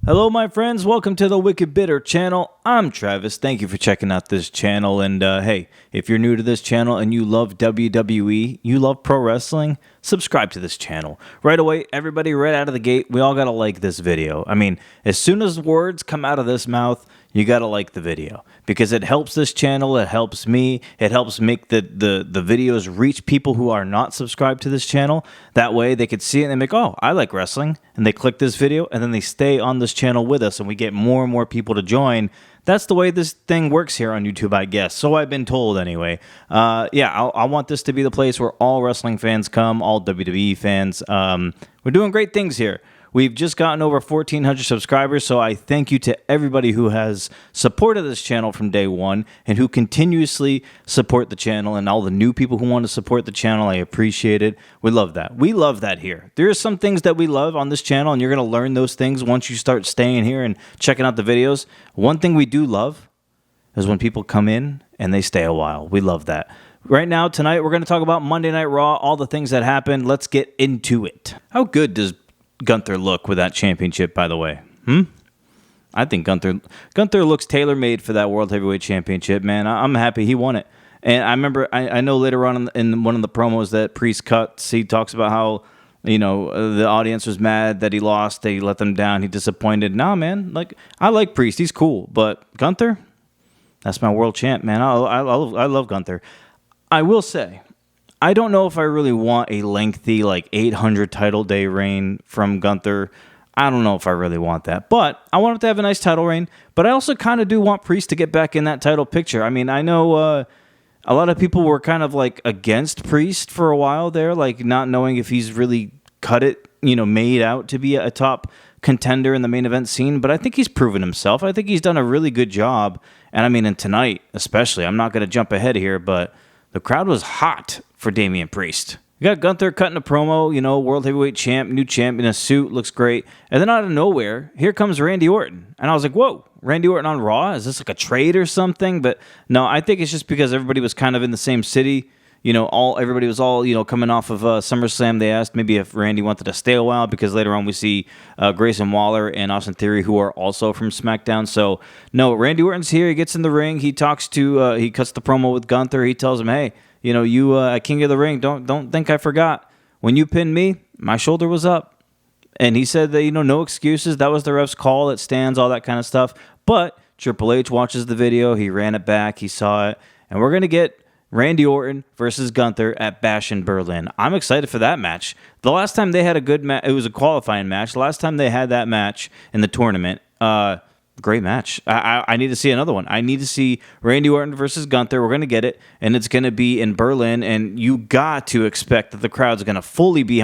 Hello, my friends. Welcome to the Wicked Bitter channel. I'm Travis. Thank you for checking out this channel. And hey, if you're new to this channel and you love WWE, you love pro wrestling, subscribe to this channel. Right away, everybody right out of the gate, we all got to like this video. I mean, as soon as words come out of this mouth, you got to like the video because it helps this channel. It helps me. It helps make the videos reach people who are not subscribed to this channel. That way they could see it and they make, oh, I like wrestling. And they click this video and then they stay on this channel with us and we get more and more people to join. That's the way this thing works here on YouTube, I guess. So I've been told anyway. I want this to be the place where all wrestling fans come, all WWE fans. We're doing great things here. We've just gotten over 1,400 subscribers, so I thank you to everybody who has supported this channel from day one and who continuously support the channel, and all the new people who want to support the channel. I appreciate it. We love that. We love that here. There are some things that we love on this channel, and you're going to learn those things once you start staying here and checking out the videos. One thing we do love is when people come in and they stay a while. We love that. Right now, tonight, we're going to talk about Monday Night Raw, all the things that happened. Let's get into it. How good does Gunther look with that championship, by the way? I think Gunther looks tailor-made for that World Heavyweight Championship, man. I'm happy he won it. And I remember, I know later on in one of the promos that Priest cuts, he talks about how, the audience was mad that he lost, that he let them down, he disappointed. Nah, man, I like Priest, he's cool. But Gunther, that's my world champ, man. I love Gunther. I will say, I don't know if I really want a lengthy, 800 title day reign from Gunther. I don't know if I really want that. But I want him to have a nice title reign. But I also kind of do want Priest to get back in that title picture. I mean, I know a lot of people were kind of against Priest for a while there, not knowing if he's really cut it, made out to be a top contender in the main event scene. But I think he's proven himself. I think he's done a really good job. And I mean, and tonight especially, I'm not going to jump ahead here, but the crowd was hot for Damian Priest. You got Gunther cutting a promo, World Heavyweight champ, new champ in a suit, looks great. And then out of nowhere, here comes Randy Orton. And I was like, whoa, Randy Orton on Raw? Is this like a trade or something? But no, I think it's just because everybody was kind of in the same city. Everybody was all, coming off of SummerSlam. They asked maybe if Randy wanted to stay a while because later on we see Grayson Waller and Austin Theory, who are also from SmackDown. So, no, Randy Orton's here. He gets in the ring. He talks to, he cuts the promo with Gunther. He tells him, hey, you at King of the Ring, don't think I forgot. When you pinned me, my shoulder was up. And he said that, no excuses. That was the ref's call. It stands, all that kind of stuff. But Triple H watches the video. He ran it back. He saw it. And we're going to get Randy Orton versus Gunther at Bash in Berlin. I'm excited for that match. The last time they had a good match, it was a qualifying match. The last time they had that match in the tournament, great match. I need to see another one. I need to see Randy Orton versus Gunther. We're going to get it, and it's going to be in Berlin, and you got to expect that the crowd's going to fully be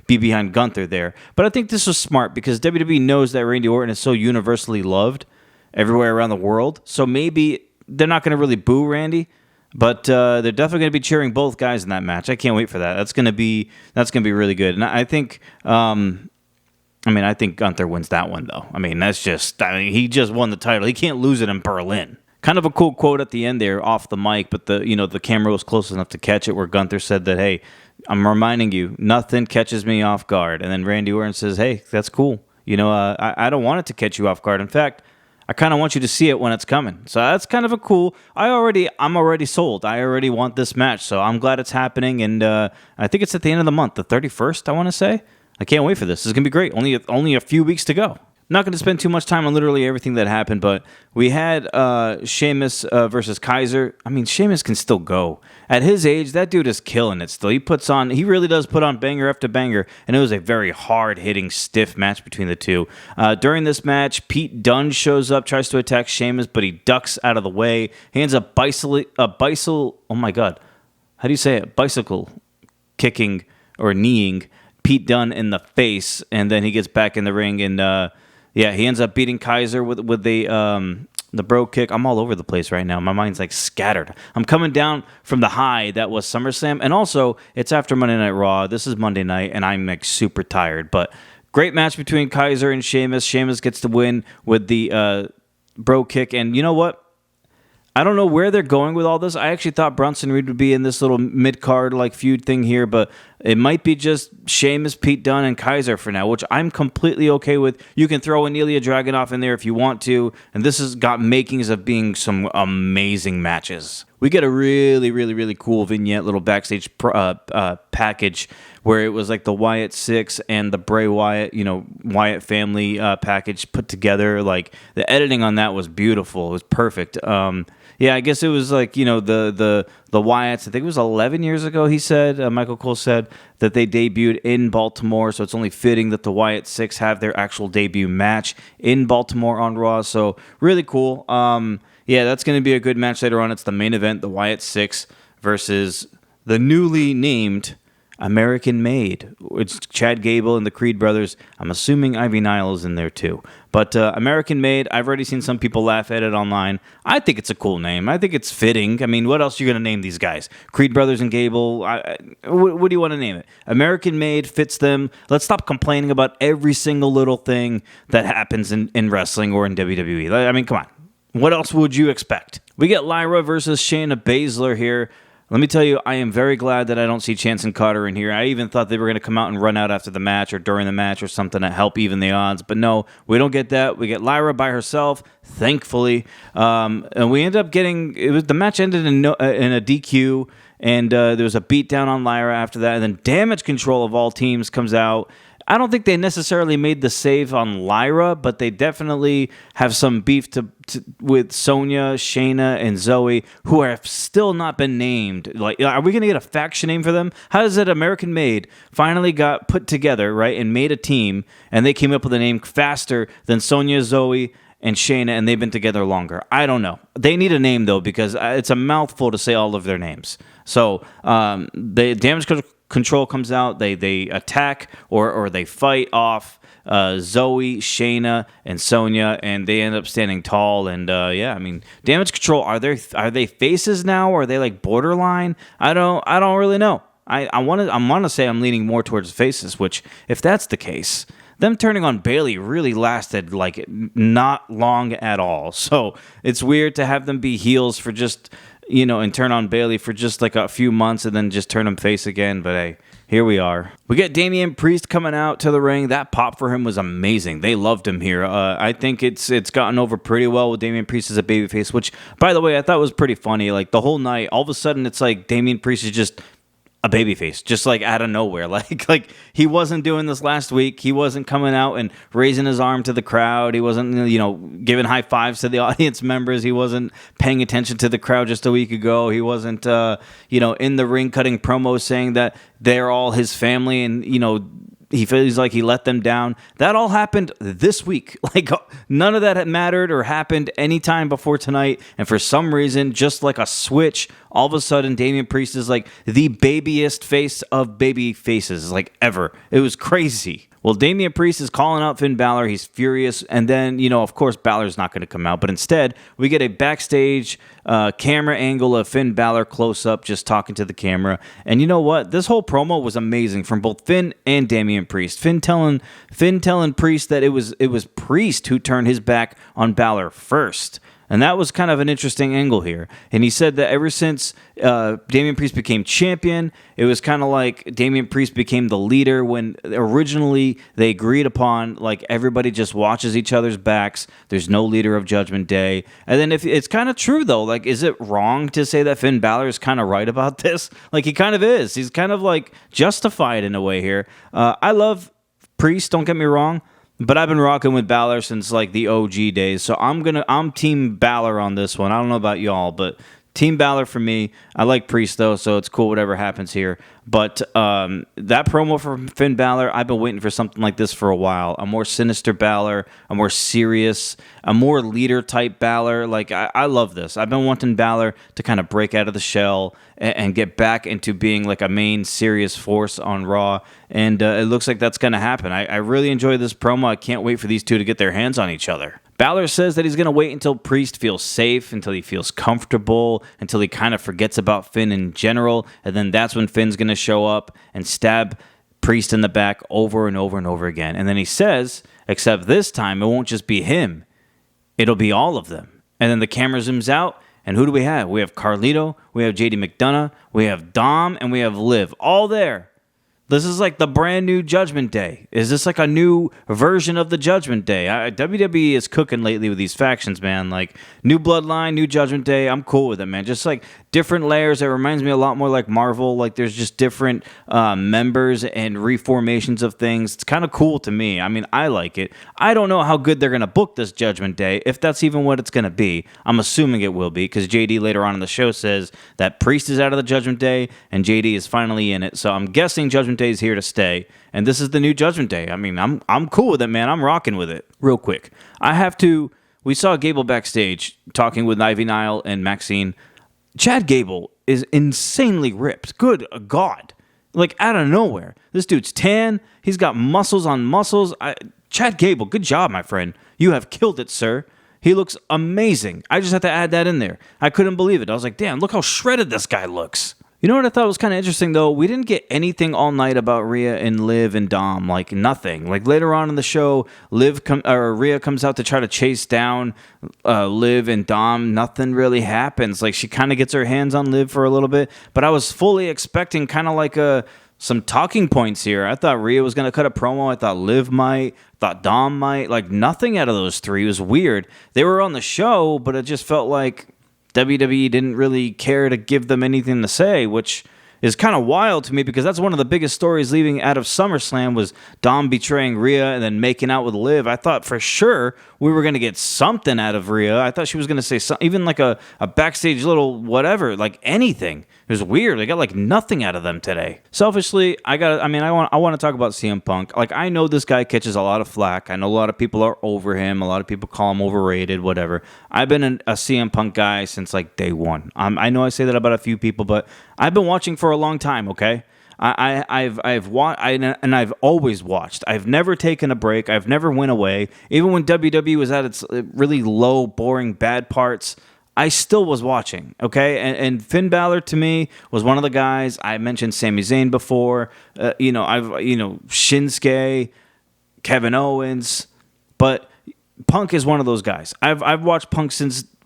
behind Gunther there. But I think this was smart because WWE knows that Randy Orton is so universally loved everywhere around the world, so maybe they're not going to really boo Randy, but they're definitely going to be cheering both guys in that match. I can't wait for that. That's going to be really good. And I think I think Gunther wins that one, though. He just won the title. He can't lose it in Berlin. Kind of a cool quote at the end there off the mic, but the camera was close enough to catch it, where Gunther said that, hey, I'm reminding you, nothing catches me off guard. And then Randy Orton says, hey, that's cool. I don't want it to catch you off guard. In fact, I kind of want you to see it when it's coming. So that's kind of a cool. I'm already sold. I already want this match. So I'm glad it's happening. And I think it's at the end of the month, the 31st, I want to say. I can't wait for this. This is going to be great. Only a few weeks to go. Not going to spend too much time on literally everything that happened, but we had Sheamus versus Kaiser. I mean, Sheamus can still go. At his age, that dude is killing it still. He really does put on banger after banger, and it was a very hard-hitting, stiff match between the two. During this match, Pete Dunne shows up, tries to attack Sheamus, but he ducks out of the way. He ends up oh my God. How do you say it? Bicycle kicking or kneeing Pete Dunne in the face, and then he gets back in the ring, and he ends up beating Kaiser with the bro kick. I'm all over the place right now. My mind's scattered. I'm coming down from the high that was SummerSlam, and also it's after Monday Night Raw. This is Monday night, and I'm super tired. But great match between Kaiser and Sheamus. Sheamus gets the win with the bro kick, and you know what? I don't know where they're going with all this. I actually thought Bronson Reed would be in this little mid-card feud thing here, but It might be just Sheamus, Pete Dunne, and Kaiser for now, which I'm completely okay with. You can throw an Ilya Dragunov in there if you want to, and this has got makings of being some amazing matches. We get a really, really, really cool vignette, little backstage package where it was like the Wyatt Six and the Bray Wyatt, Wyatt family package put together. Like the editing on that was beautiful. It was perfect. Yeah, I guess it was like, the Wyatts, I think it was 11 years ago, he said, Michael Cole said, that they debuted in Baltimore, so it's only fitting that the Wyatt Six have their actual debut match in Baltimore on Raw, so really cool. Yeah, that's going to be a good match later on. It's the main event, the Wyatt Six versus the newly named American Made. It's Chad Gable and the Creed brothers. I'm assuming Ivy Nile is in there too. But American Made, I've already seen some people laugh at it online. I think it's a cool name. I think it's fitting. I mean, what else are you going to name these guys? Creed brothers and Gable? What do you want to name it? American Made fits them. Let's stop complaining about every single little thing that happens in wrestling or in WWE. I mean, come on. What else would you expect? We get Lyra versus Shayna Baszler here. Let me tell you, I am very glad that I don't see Chance and Carter in here. I even thought they were going to come out and run out after the match or during the match or something to help even the odds. But no, we don't get that. We get Lyra by herself, thankfully. And we end up getting... the match ended in a DQ, and there was a beatdown on Lyra after that. And then Damage Control of all teams comes out. I don't think they necessarily made the save on Lyra, but they definitely have some beef with Sonya, Shayna, and Zoe, who have still not been named. Like, are we going to get a faction name for them? How is it American Made finally got put together, right, and made a team, and they came up with a name faster than Sonya, Zoe, and Shayna, and they've been together longer? I don't know. They need a name, though, because it's a mouthful to say all of their names. So, the Damage Control comes out, they attack or they fight off Zoe, Shayna, and Sonya, and they end up standing tall. And yeah, I mean, Damage Control, are they faces now, or are they like borderline? I don't really know. I want to say I'm leaning more towards faces, which if that's the case, them turning on Bayley really lasted like not long at all. So it's weird to have them be heels for just, and turn on Bayley for just like a few months and then just turn him face again. But hey, here we are. We get Damian Priest coming out to the ring. That pop for him was amazing. They loved him here. I think it's gotten over pretty well with Damian Priest as a babyface, which, by the way, I thought was pretty funny. Like the whole night, all of a sudden, it's like Damian Priest is just a babyface, just like out of nowhere. Like he wasn't doing this last week. He wasn't coming out and raising his arm to the crowd. He wasn't, giving high fives to the audience members. He wasn't paying attention to the crowd just a week ago. He wasn't, in the ring cutting promos saying that they're all his family and, he feels like he let them down. That all happened this week. Like none of that had mattered or happened any time before tonight. And for some reason, just like a switch, all of a sudden, Damian Priest is like the babiest face of baby faces, like ever. It was crazy. Well, Damian Priest is calling out Finn Balor. He's furious. And then, of course, Balor's not going to come out. But instead, we get a backstage camera angle of Finn Balor close up, just talking to the camera. And you know what? This whole promo was amazing from both Finn and Damian Priest. Finn telling Priest that it was Priest who turned his back on Balor first. And that was kind of an interesting angle here. And he said that ever since Damian Priest became champion, it was kind of like Damian Priest became the leader when originally they agreed upon, like, everybody just watches each other's backs. There's no leader of Judgment Day. And then if it's kind of true, though, like, is it wrong to say that Finn Balor is kind of right about this? Like, he kind of is. He's kind of, like, justified in a way here. I love Priest, don't get me wrong. But I've been rocking with Balor since like the OG days, so I'm Team Balor on this one. I don't know about y'all, but Team Balor for me. I like Priest though, so it's cool whatever happens here. But that promo for Finn Balor, I've been waiting for something like this for a while. A more sinister Balor, a more serious, a more leader type Balor. Like I love this. I've been wanting Balor to kind of break out of the shell and get back into being like a main serious force on Raw. And it looks like that's going to happen. I really enjoy this promo. I can't wait for these two to get their hands on each other. Balor says that he's going to wait until Priest feels safe, until he feels comfortable, until he kind of forgets about Finn in general, and then that's when Finn's going to show up and stab Priest in the back over and over and over again. And then he says, except this time, it won't just be him. It'll be all of them. And then the camera zooms out, and who do we have? We have Carlito, we have JD McDonough, we have Dom, and we have Liv, all there. This is like the brand new Judgment Day. Is this like a new version of the Judgment Day? WWE is cooking lately with these factions, man. Like new Bloodline, new Judgment Day. I'm cool with it, man. Just like different layers. It reminds me a lot more like Marvel. Like there's just different members and reformations of things. It's kind of cool to me. I mean, I like it. I don't know how good they're going to book this Judgment Day, if that's even what it's going to be. I'm assuming it will be because JD later on in the show says that Priest is out of the Judgment Day and JD is finally in it. So I'm guessing Judgment Day is here to stay, and this is the new Judgment Day. I mean, I'm cool with it, man. I'm rocking with it. Real quick, we saw Gable backstage talking with Ivy Nile and Maxine. Chad Gable is insanely ripped. Good God. Like, out of nowhere. This dude's tan. He's got muscles on muscles. Chad Gable, good job, my friend. You have killed it, sir. He looks amazing. I just had to add that in there. I couldn't believe it. I was like, damn, look how shredded this guy looks. You know what I thought was kind of interesting, though? We didn't get anything all night about Rhea and Liv and Dom. Like, nothing. Like, later on in the show, Rhea comes out to try to chase down Liv and Dom. Nothing really happens. Like, she kind of gets her hands on Liv for a little bit. But I was fully expecting kind of like some talking points here. I thought Rhea was going to cut a promo. I thought Liv might. Thought Dom might. Like, nothing out of those three. It was weird. They were on the show, but it just felt like WWE didn't really care to give them anything to say, which is kind of wild to me because that's one of the biggest stories leaving out of SummerSlam was Dom betraying Rhea and then making out with Liv. I thought for sure we were going to get something out of Rhea. I thought she was going to say something, even like a backstage little whatever, like anything. It was weird. I got like nothing out of them today. Selfishly, I want to talk about CM Punk. Like, I know this guy catches a lot of flack. I know a lot of people are over him. A lot of people call him overrated, whatever. I've been a CM Punk guy since like day one. I know I say that about a few people, but I've been watching for a long time, okay? I've watched, and I've always watched. I've never taken a break. I've never went away. Even when WWE was at its really low, boring, bad parts, I still was watching, okay? And Finn Balor, to me, was one of the guys. I mentioned Sami Zayn before. Shinsuke, Kevin Owens. But Punk is one of those guys. I've watched Punk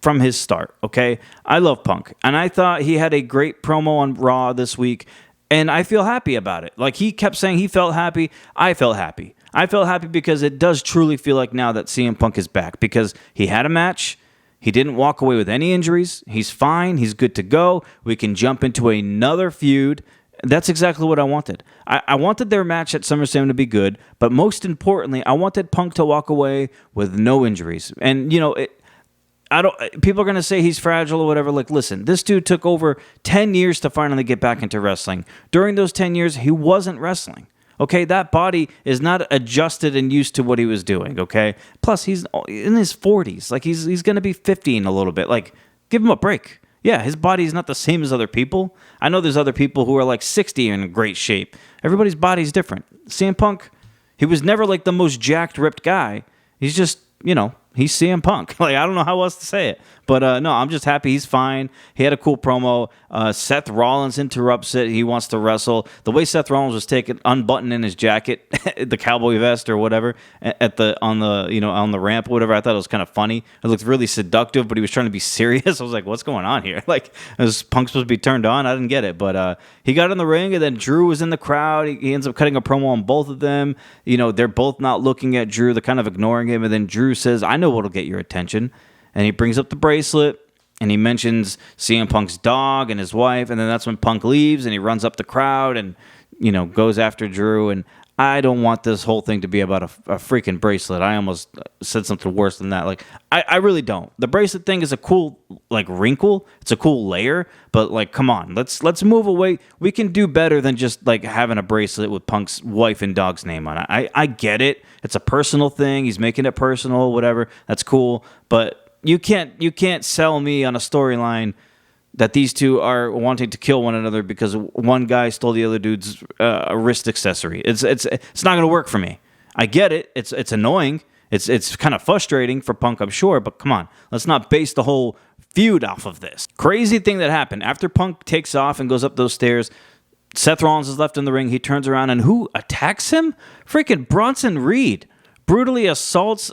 from his start, okay? I love Punk. And I thought he had a great promo on Raw this week, and I feel happy about it. Like, he kept saying he felt happy. I felt happy. I felt happy because it does truly feel like now that CM Punk is back because he had a match. He didn't walk away with any injuries. He's fine. He's good to go. We can jump into another feud. That's exactly what I wanted. I wanted their match at SummerSlam to be good, but most importantly, I wanted Punk to walk away with no injuries. And, people are going to say he's fragile or whatever. Like, listen, this dude took over 10 years to finally get back into wrestling. During those 10 years, he wasn't wrestling. Okay, that body is not adjusted and used to what he was doing, okay? Plus, he's in his 40s. Like, he's going to be 50 in a little bit. Like, give him a break. Yeah, his body is not the same as other people. I know there's other people who are like 60 in great shape. Everybody's body's different. CM Punk, he was never like the most jacked, ripped guy. He's just, he's CM Punk. Like, I don't know how else to say it. But, no, I'm just happy he's fine. He had a cool promo. Seth Rollins interrupts it. He wants to wrestle. The way Seth Rollins was unbuttoning his jacket, the cowboy vest or whatever, on the ramp or whatever, I thought it was kind of funny. It looked really seductive, but he was trying to be serious. I was like, what's going on here? Like, is Punk supposed to be turned on? I didn't get it. But he got in the ring, and then Drew was in the crowd. He ends up cutting a promo on both of them. They're both not looking at Drew. They're kind of ignoring him. And then Drew says, I know what'll get your attention. And he brings up the bracelet, and he mentions CM Punk's dog and his wife, and then that's when Punk leaves, and he runs up the crowd and, goes after Drew. And I don't want this whole thing to be about a freaking bracelet. I almost said something worse than that. Like, I really don't. The bracelet thing is a cool, like, wrinkle. It's a cool layer, but, like, come on. Let's move away. We can do better than just, like, having a bracelet with Punk's wife and dog's name on it. I get it. It's a personal thing. He's making it personal, whatever. That's cool, but you can't sell me on a storyline that these two are wanting to kill one another because one guy stole the other dude's wrist accessory. It's not going to work for me. I get it. It's annoying. It's kind of frustrating for Punk, I'm sure, but come on. Let's not base the whole feud off of this. Crazy thing that happened. After Punk takes off and goes up those stairs, Seth Rollins is left in the ring. He turns around, and who attacks him? Freaking Bronson Reed brutally assaults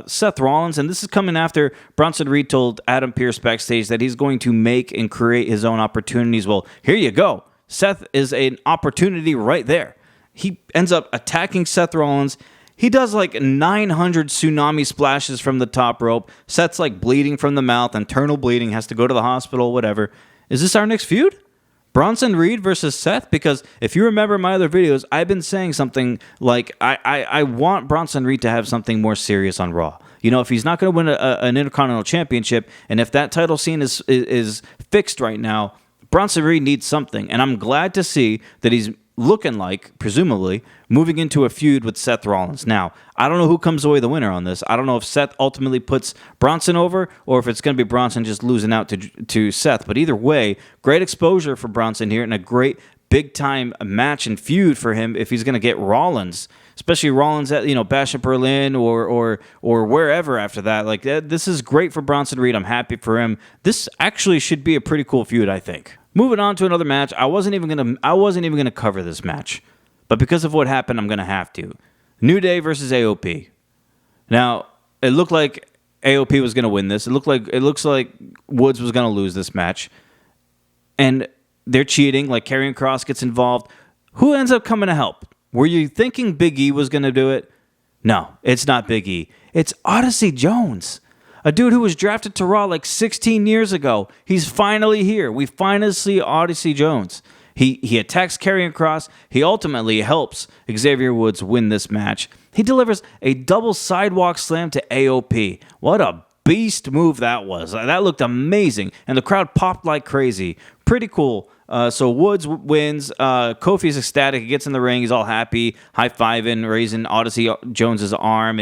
Seth Rollins, and this is coming after Bronson Reed told Adam Pearce backstage that he's going to make and create his own opportunities. Well, here you go. Seth is an opportunity right there. He ends up attacking Seth Rollins. He does like 900 tsunami splashes from the top rope. Seth's like bleeding from the mouth, internal bleeding, has to go to the hospital, whatever. Is this our next feud? Bronson Reed versus Seth? Because if you remember my other videos, I've been saying something like I want Bronson Reed to have something more serious on Raw. You know, if he's not going to win an Intercontinental Championship, and if that title scene is fixed right now, Bronson Reed needs something. And I'm glad to see that he's looking like, presumably, moving into a feud with Seth Rollins. Now, I don't know who comes away the winner on this. I don't know if Seth ultimately puts Bronson over or if it's going to be Bronson just losing out to Seth. But either way, great exposure for Bronson here and a great big-time match and feud for him if he's going to get Rollins, especially Rollins at, Bash at Berlin or wherever after that. Like, this is great for Bronson Reed. I'm happy for him. This actually should be a pretty cool feud, I think. Moving on to another match, I wasn't even gonna cover this match, but because of what happened, I'm gonna have to. New Day versus AOP. Now, it looked like AOP was gonna win this. It looks like Woods was gonna lose this match, and they're cheating. Like Karrion Kross gets involved. Who ends up coming to help? Were you thinking Big E was gonna do it? No, it's not Big E. It's Odyssey Jones. A dude who was drafted to Raw like 16 years ago. He's finally here. We finally see Odyssey Jones. He attacks Karrion Kross. He ultimately helps Xavier Woods win this match. He delivers a double sidewalk slam to AOP. What a beast move that was. That looked amazing. And the crowd popped like crazy. Pretty cool. So Woods wins. Kofi's ecstatic. He gets in the ring. He's all happy, high-fiving, raising Odyssey Jones's arm,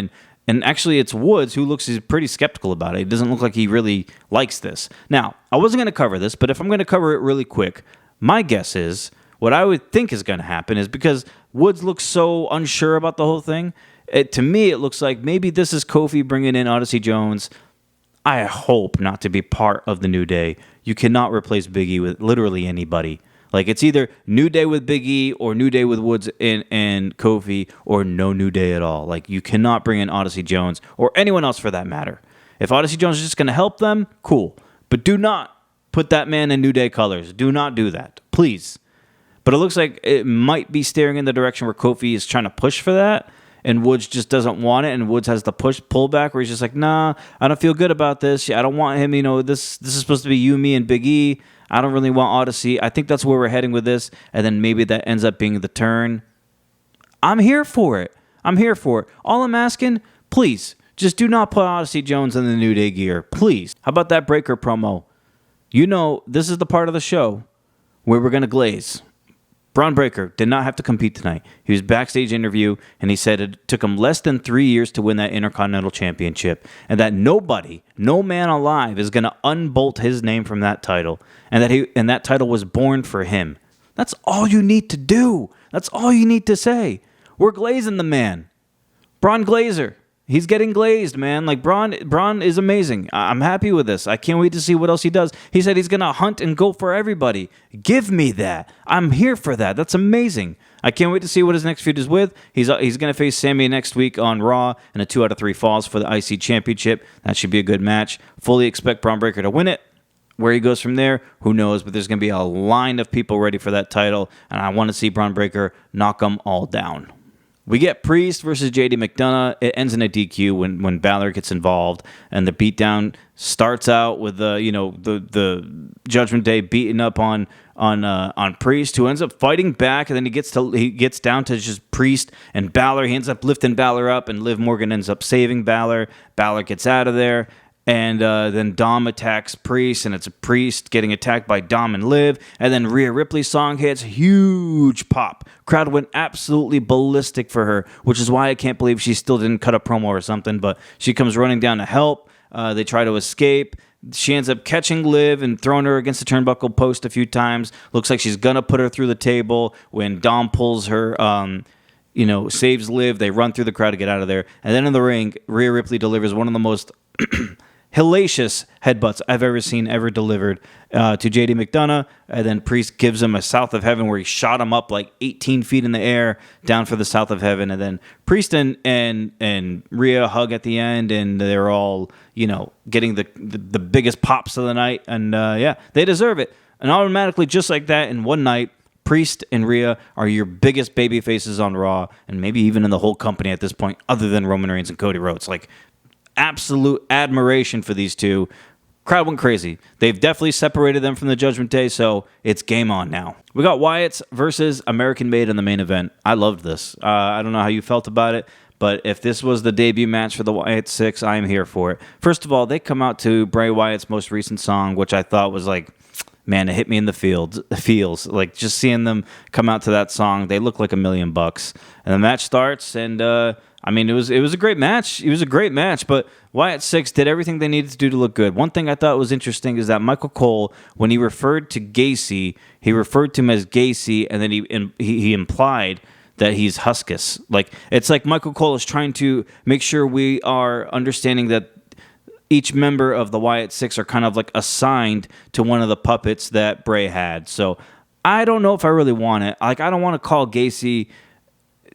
and actually, it's Woods who looks pretty skeptical about it. It doesn't look like he really likes this. Now, I wasn't going to cover this, but if I'm going to cover it really quick, my guess is what I would think is going to happen is because Woods looks so unsure about the whole thing, to me, it looks like maybe this is Kofi bringing in Odyssey Jones. I hope not to be part of the New Day. You cannot replace Big E with literally anybody. Like, it's either New Day with Big E or New Day with Woods and Kofi or no New Day at all. Like, you cannot bring in Odyssey Jones or anyone else for that matter. If Odyssey Jones is just going to help them, cool. But do not put that man in New Day colors. Do not do that, please. But it looks like it might be staring in the direction where Kofi is trying to push for that, and Woods just doesn't want it, and Woods has the pullback where he's just like, nah, I don't feel good about this. I don't want him, this is supposed to be you, me, and Big E. I don't really want Odyssey. I think that's where we're heading with this, and then maybe that ends up being the turn. I'm here for it. All I'm asking, please, just do not put Odyssey Jones in the New Day gear. Please. How about that Breaker promo? This is the part of the show where we're going to glaze. Braun Breaker did not have to compete tonight. He was backstage interview, and he said it took him less than 3 years to win that Intercontinental Championship, and that no man alive is going to unbolt his name from that title, and that title was born for him. That's all you need to do. That's all you need to say. We're glazing the man. Braun Glazer. He's getting glazed, man. Like, Braun is amazing. I'm happy with this. I can't wait to see what else he does. He said he's going to hunt and go for everybody. Give me that. I'm here for that. That's amazing. I can't wait to see what his next feud is with. He's going to face Sami next week on Raw in a 2 out of 3 falls for the IC Championship. That should be a good match. Fully expect Braun Breaker to win it. Where he goes from there, who knows? But there's going to be a line of people ready for that title, and I want to see Braun Breaker knock them all down. We get Priest versus JD McDonough. It ends in a DQ when Balor gets involved, and the beatdown starts out with the Judgment Day beating up on Priest, who ends up fighting back, and then he gets down to just Priest and Balor. He ends up lifting Balor up, and Liv Morgan ends up saving Balor. Balor gets out of there. And then Dom attacks Priest, and it's a Priest getting attacked by Dom and Liv. And then Rhea Ripley's song hits, huge pop. Crowd went absolutely ballistic for her, which is why I can't believe she still didn't cut a promo or something. But she comes running down to help. They try to escape. She ends up catching Liv and throwing her against the turnbuckle post a few times. Looks like she's going to put her through the table when Dom pulls her, saves Liv. They run through the crowd to get out of there. And then in the ring, Rhea Ripley delivers one of the most hellacious headbutts I've ever seen delivered to JD McDonough, and then Priest gives him a South of Heaven where he shot him up like 18 feet in the air down for the South of Heaven, and then Priest and Rhea hug at the end, and they're all getting the biggest pops of the night, and they deserve it. And automatically, just like that, in one night, Priest and Rhea are your biggest baby faces on Raw, and maybe even in the whole company at this point, other than Roman Reigns and Cody Rhodes. Like, absolute admiration for these two. Crowd went crazy. They've definitely separated them from the Judgment Day, so it's game on now. We got Wyatt's versus American Made in the main event. I loved this. I don't know how you felt about it, but if this was the debut match for the Wyatt 6, I am here for it. First of all, they come out to Bray Wyatt's most recent song, which I thought was like, man, it hit me in the feels. Like, just seeing them come out to that song, they look like $1 million. And the match starts, and I mean, it was a great match. It was a great match, but Wyatt 6 did everything they needed to do to look good. One thing I thought was interesting is that Michael Cole, when he referred to Gacy, he referred to him as Gacy, and then he implied that he's Huskus. Like, it's like Michael Cole is trying to make sure we are understanding that each member of the Wyatt 6 are kind of like assigned to one of the puppets that Bray had. So I don't know if I really want it. Like, I don't want to call Gacy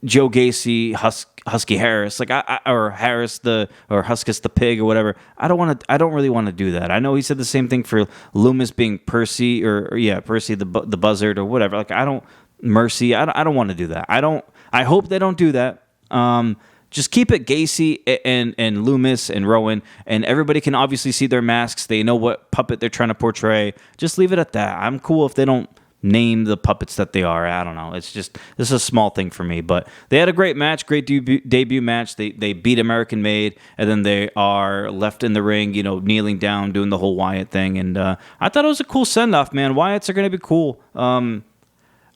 Joe Gacy Husky Harris, like or Harris or Huskus the pig or whatever. I don't really want to do that. I know he said the same thing for Loomis being Percy or Percy the buzzard or whatever. Like, I don't want to do that. I hope they don't do that. Just keep it Gacy and Loomis and Rowan, and everybody can obviously see their masks. They know what puppet they're trying to portray. Just leave it at that. I'm cool if they don't name the puppets that they are. I don't know. It's just, this is a small thing for me. But they had a great match, great debut match. They beat American Made, and then they are left in the ring, kneeling down, doing the whole Wyatt thing. And I thought it was a cool send-off, man. Wyatts are going to be cool.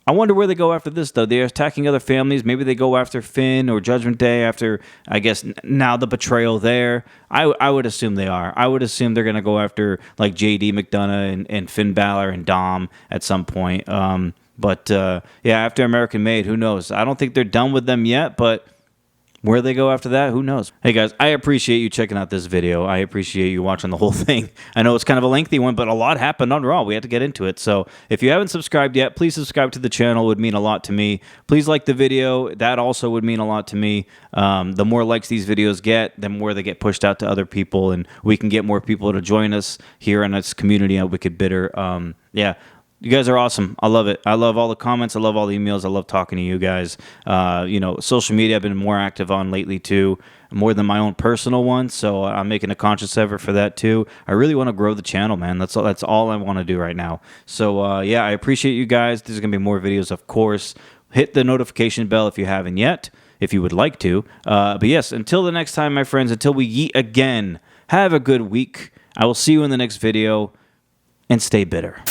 I wonder where they go after this, though. They're attacking other families. Maybe they go after Finn or Judgment Day after, I guess, now the betrayal there. I would assume they are. I would assume they're going to go after, like, JD McDonough and Finn Balor and Dom at some point. But after American Made, who knows? I don't think they're done with them yet, but where they go after that, who knows? Hey, guys, I appreciate you checking out this video. I appreciate you watching the whole thing. I know it's kind of a lengthy one, but a lot happened on Raw. We had to get into it. So if you haven't subscribed yet, please subscribe to the channel. It would mean a lot to me. Please like the video. That also would mean a lot to me. The more likes these videos get, the more they get pushed out to other people, and we can get more people to join us here in this community at Wicked Bitter. You guys are awesome. I love it. I love all the comments. I love all the emails. I love talking to you guys. Social media I've been more active on lately too, more than my own personal one. So I'm making a conscious effort for that too. I really want to grow the channel, man. That's all I want to do right now. So I appreciate you guys. There's going to be more videos, of course. Hit the notification bell if you haven't yet, if you would like to. But yes, until the next time, my friends, until we yeet again, have a good week. I will see you in the next video, and stay bitter.